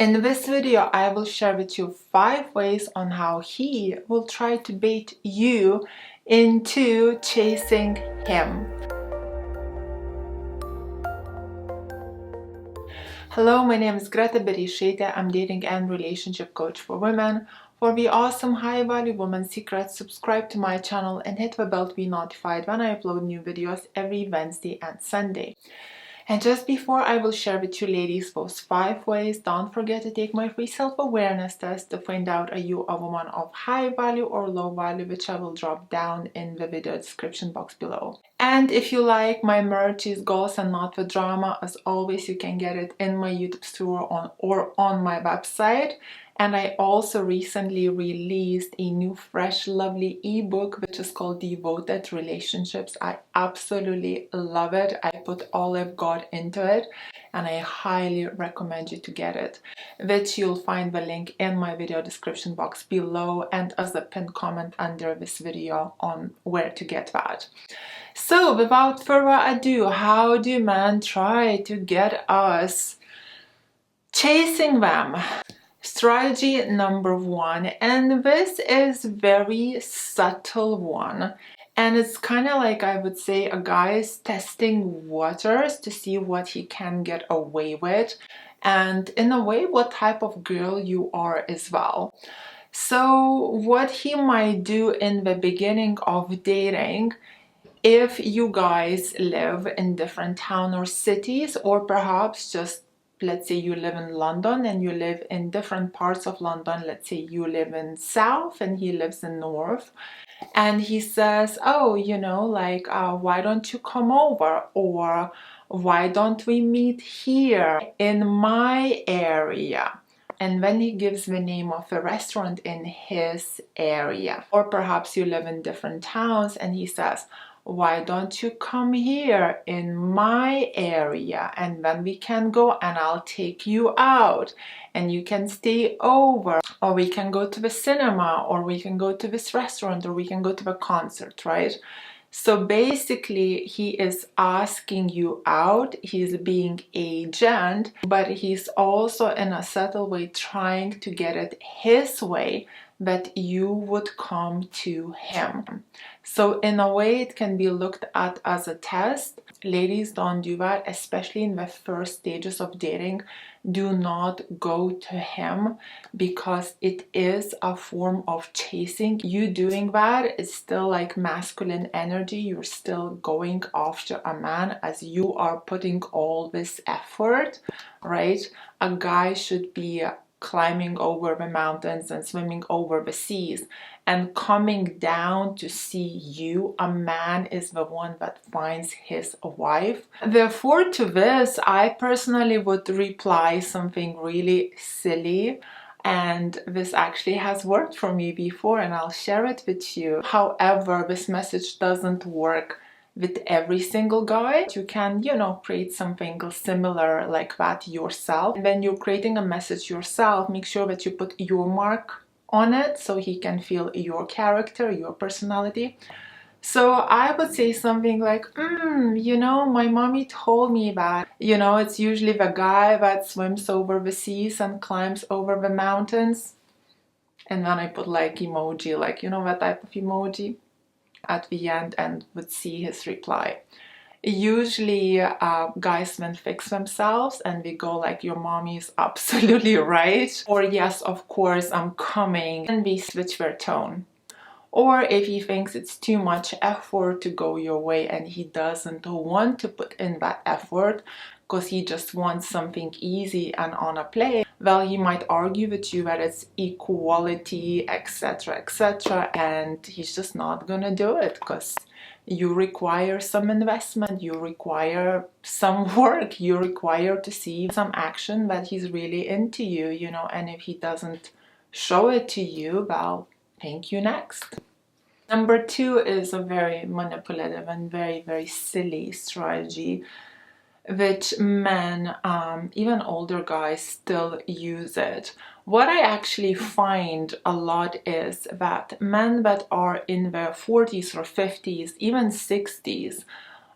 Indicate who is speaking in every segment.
Speaker 1: In this video, I will share with you 5 ways on how he will try to bait you into chasing him. Hello, my name is Greta Bereisaite. I'm dating and relationship coach for women. For the awesome high-value woman secrets, subscribe to my channel and hit the bell to be notified when I upload new videos every Wednesday and Sunday. And just before I will share with you ladies those 5 ways, don't forget to take my free self-awareness test to find out are you a woman of high value or low value, which I will drop down in the video description box below. And if you like my merch, is goals and not the drama, as always you can get it in my YouTube store or on my website. And I also recently released a new, fresh, lovely ebook which is called Devoted Relationships. I absolutely love it. I put all I've got into it and I highly recommend you to get it, which you'll find the link in my video description box below and as a pinned comment under this video on where to get that. So without further ado, how do men try to get us chasing them? Strategy number 1, and this is very subtle one, and it's kind of like, I would say, a guy is testing waters to see what he can get away with, and in a way what type of girl you are as well. So what he might do in the beginning of dating, if you guys live in different towns or cities, or perhaps just let's say you live in London and you live in different parts of London. Let's say you live in South and he lives in North. And he says, oh, you know, like, why don't you come over? Or why don't we meet here in my area? And then he gives the name of a restaurant in his area. Or perhaps you live in different towns and he says, why don't you come here in my area and then we can go and I'll take you out and you can stay over, or we can go to the cinema, or we can go to this restaurant, or we can go to the concert, right? So basically he is asking you out, he's being agent, but he's also in a subtle way trying to get it his way, that you would come to him. So in a way it can be looked at as a test. Ladies, don't do that, especially in the first stages of dating. Do not go to him because it is a form of chasing. You doing that is still like masculine energy. You're still going after a man as you are putting all this effort, right? A guy should be climbing over the mountains and swimming over the seas and coming down to see you. A man is the one that finds his wife. Therefore, to this, I personally would reply something really silly, and this actually has worked for me before and I'll share it with you. However, this message doesn't work with every single guy. You can, you know, create something similar like that yourself. And when you're creating a message yourself, make sure that you put your mark on it so he can feel your character, your personality. So I would say something like, you know, my mommy told me that, you know, it's usually the guy that swims over the seas and climbs over the mountains. And then I put like emoji, like, you know, that type of emoji at the end, and would see his reply. Usually guys then fix themselves and they go like, your mommy is absolutely right, or yes, of course, I'm coming, and they switch their tone. Or if he thinks it's too much effort to go your way and he doesn't want to put in that effort because he just wants something easy and on a plate, well, he might argue with you that it's equality, etc., etc., and he's just not gonna do it because you require some investment, you require some work, you require to see some action that he's really into you, you know, and if he doesn't show it to you, well, thank you, next. Number 2 is a very manipulative and very, very silly strategy, which men, even older guys, still use it. What I actually find a lot is that men that are in their 40s or 50s, even 60s,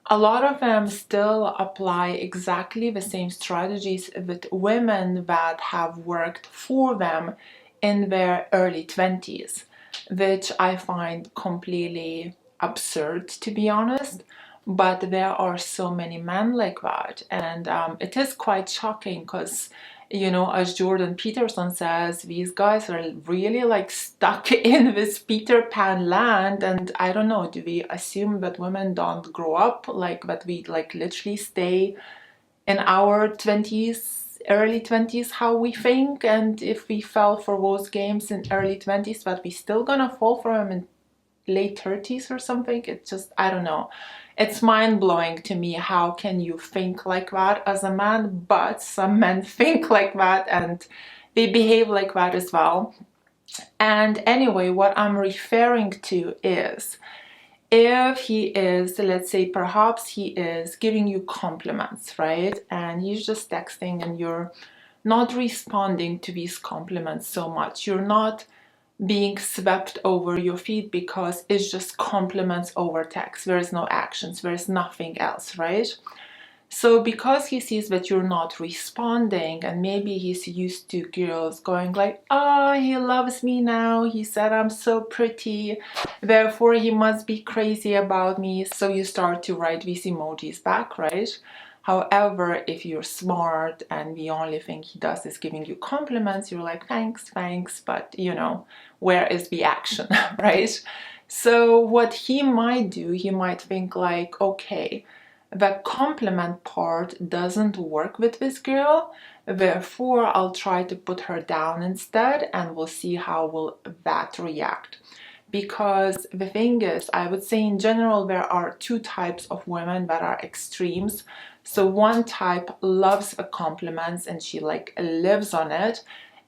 Speaker 1: a lot of them still apply exactly the same strategies with women that have worked for them in their early 20s, which I find completely absurd, to be honest. But there are so many men like that, and it is quite shocking because, you know, as Jordan Peterson says, these guys are really like stuck in this Peter Pan land. And I don't know, do we assume that women don't grow up, like that we like literally stay in our 20s, early 20s, how we think? And if we fell for those games in early 20s, that we still gonna fall for them in late 30s or something? It's just, I don't know. It's mind-blowing to me. How can you think like that as a man? But some men think like that and they behave like that as well. And anyway, what I'm referring to is, if he is, let's say, perhaps he is giving you compliments, right? And he's just texting and you're not responding to these compliments so much. You're not being swept over your feet because it's just compliments over text. There is no actions, there is nothing else, right? So because he sees that you're not responding, and maybe he's used to girls going like, oh, he loves me now, he said I'm so pretty, therefore he must be crazy about me. So you start to write these emojis back, right? However, if you're smart and the only thing he does is giving you compliments, you're like, thanks, thanks, but you know, where is the action, right? So what he might do, he might think like, okay, the compliment part doesn't work with this girl, therefore I'll try to put her down instead and we'll see how will that react. Because the thing is, I would say in general there are two types of women that are extremes. So one type loves the compliments and she like lives on it,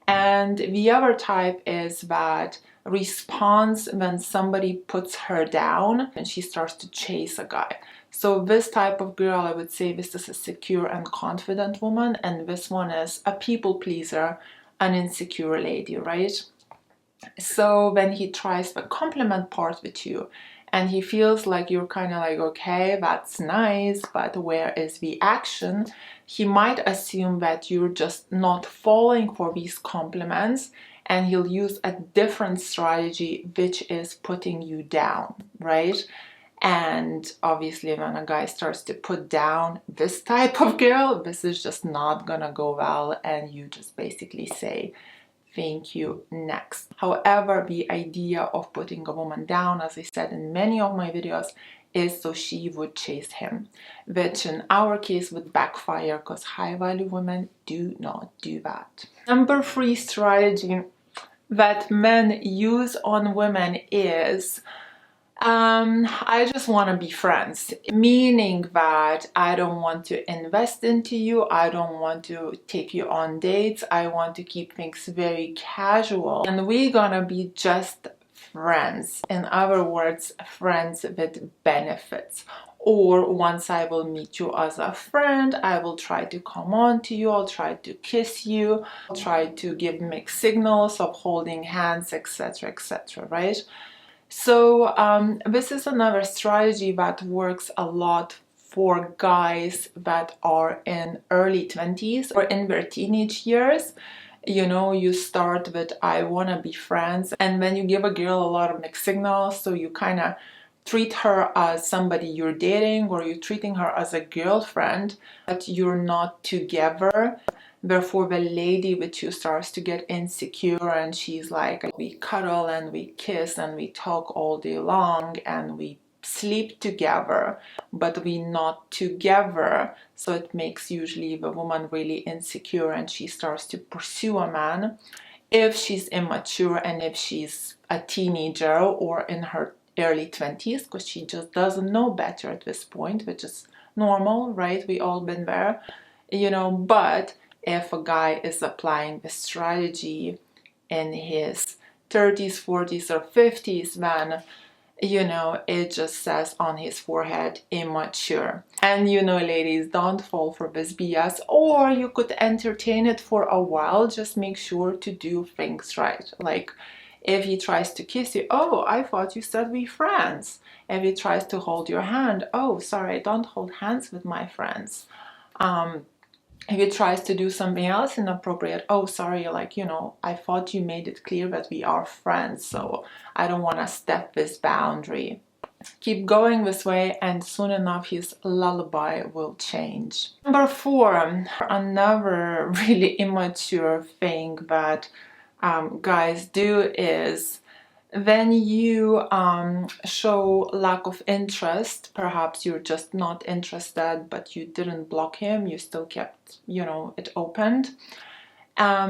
Speaker 1: and the other type is that responds when somebody puts her down and she starts to chase a guy. So this type of girl, I would say this is a secure and confident woman, and this one is a people pleaser, an insecure lady, right? So when he tries the compliment part with you and he feels like you're kind of like, okay, that's nice, but where is the action? He might assume that you're just not falling for these compliments, and he'll use a different strategy, which is putting you down, right? And obviously when a guy starts to put down this type of girl, this is just not gonna go well, and you just basically say, thank you, next. However, the idea of putting a woman down, as I said in many of my videos, is so she would chase him, which in our case would backfire because high value women do not do that. Number 3 strategy that men use on women is, I just want to be friends, meaning that I don't want to invest into you, I don't want to take you on dates, I want to keep things very casual, and we're gonna be just friends. In other words, friends with benefits. Or once I will meet you as a friend, I will try to come on to you, I'll try to kiss you, I'll try to give mixed signals of holding hands, etc., etc., right? So this is another strategy that works a lot for guys that are in early 20s or in their teenage years. You know, you start with, I want to be friends, and then you give a girl a lot of mixed signals, so you kind of treat her as somebody you're dating, or you're treating her as a girlfriend, but you're not together. Therefore, the lady with you starts to get insecure, and she's like, we cuddle and we kiss and we talk all day long and we sleep together, but we're not together. So it makes usually the woman really insecure, and she starts to pursue a man. If she's immature and if she's a teenager or in her early 20s, because she just doesn't know better at this point, which is normal, right? We all been there, you know. But if a guy is applying the strategy in his 30s, 40s, or 50s, then, you know, it just says on his forehead, immature. And you know, ladies, don't fall for this BS, or you could entertain it for a while. Just make sure to do things right. Like, If he tries to kiss you, oh, I thought you said we friends. If he tries to hold your hand, oh, sorry, I don't hold hands with my friends. If he tries to do something else inappropriate, oh, sorry, like, I thought you made it clear that we are friends, so I don't want to step this boundary. Keep going this way, and soon enough his lullaby will change. Number 4, another really immature thing that guys do is when you show lack of interest, perhaps you're just not interested, but you didn't block him, you still kept, it opened.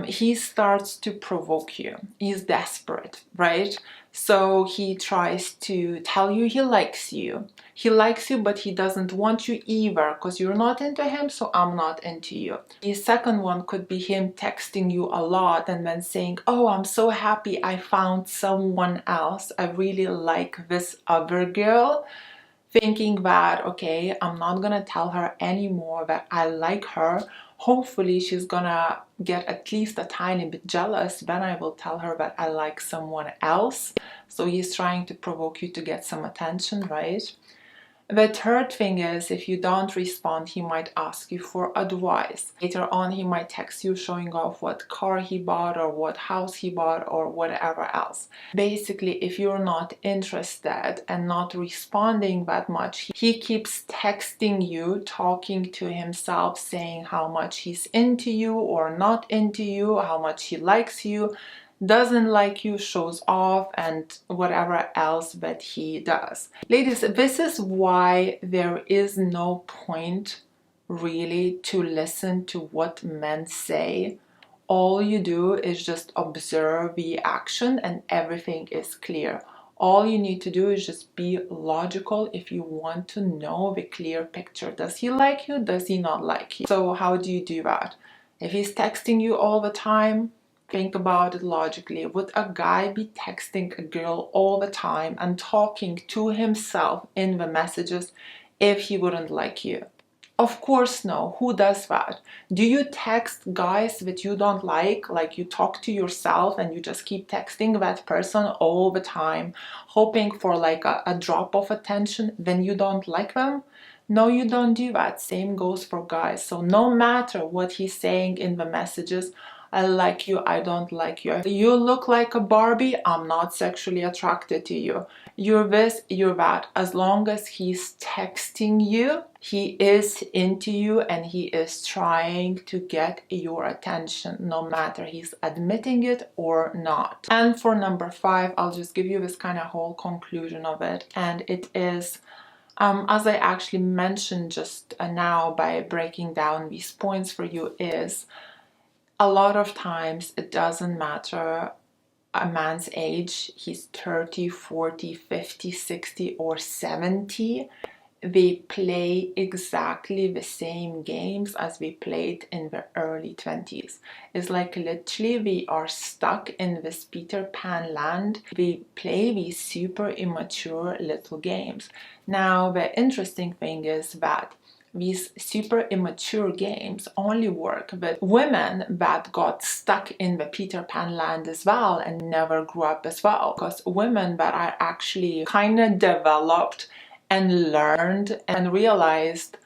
Speaker 1: He starts to provoke you. He's desperate, right? So he tries to tell you he likes you. He likes you, but he doesn't want you either because you're not into him, so I'm not into you. The second one could be him texting you a lot and then saying, oh, I'm so happy I found someone else. I really like this other girl. Thinking that, okay, I'm not gonna tell her anymore that I like her. Hopefully she's gonna get at least a tiny bit jealous. Then I will tell her that I like someone else. So he's trying to provoke you to get some attention, right? The third thing is, if you don't respond, he might ask you for advice. Later on, he might text you showing off what car he bought or what house he bought or whatever else. Basically, if you're not interested and not responding that much, he keeps texting you, talking to himself, saying how much he's into you or not into you, how much he likes you, doesn't like you, shows off, and whatever else that he does. Ladies, this is why there is no point really to listen to what men say. All you do is just observe the action and everything is clear. All you need to do is just be logical if you want to know the clear picture. Does he like you? Does he not like you? So how do you do that? If he's texting you all the time, think about it logically. Would a guy be texting a girl all the time and talking to himself in the messages if he wouldn't like you? Of course no. Who does that? Do you text guys that you don't like you talk to yourself and you just keep texting that person all the time, hoping for like a drop of attention, then you don't like them? No, you don't do that. Same goes for guys. So no matter what he's saying in the messages, I like you, I don't like you. You look like a Barbie, I'm not sexually attracted to you. You're this, you're that. As long as he's texting you, he is into you and he is trying to get your attention, no matter he's admitting it or not. And for number 5, I'll just give you this kind of whole conclusion of it. And it is, as I actually mentioned just now by breaking down these points for you, is a lot of times it doesn't matter a man's age. He's 30, 40, 50, 60 or 70. They play exactly the same games as we played in the early 20s. It's like literally we are stuck in this Peter Pan land. We play these super immature little games. Now the interesting thing is that these super immature games only work with women that got stuck in the Peter Pan land as well and never grew up as well. Because women that are actually kind of developed and learned and realized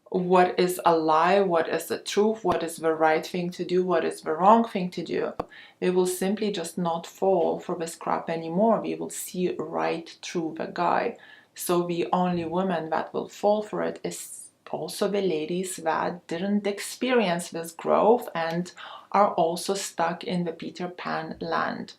Speaker 1: what is a lie, what is the truth, what is the right thing to do, what is the wrong thing to do, they will simply just not fall for this crap anymore. We will see right through the guy. So the only women that will fall for it is also the ladies that didn't experience this growth and are also stuck in the Peter Pan land.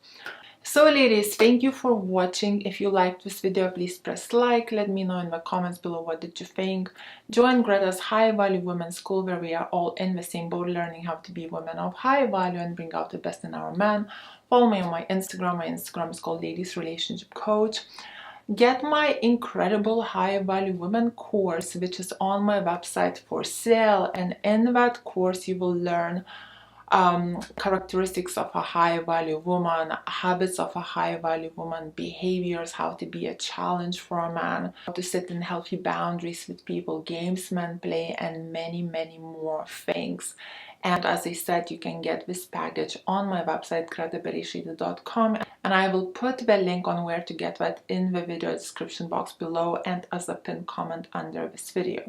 Speaker 1: So ladies, thank you for watching. If you liked this video, please press like. Let me know in the comments below what did you think. Join Greta's High Value Women's School, where we are all in the same boat, learning how to be women of high value and bring out the best in our men. Follow me on my Instagram. My Instagram is called Ladies Relationship Coach. Get my incredible High Value Women course, which is on my website for sale, and in that course you will learn characteristics of a high value woman, habits of a high value woman, behaviors, how to be a challenge for a man, how to set in healthy boundaries with people, games men play, and many more things. And as I said, you can get this package on my website gretabereisaite.com. And I will put the link on where to get that in the video description box below and as a pinned comment under this video.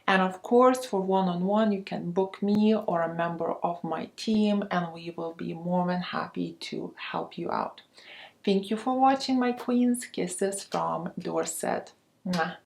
Speaker 1: And of course, for one-on-one, you can book me or a member of my team, and we will be more than happy to help you out. Thank you for watching, my queens. Kisses from Dorset. Mwah.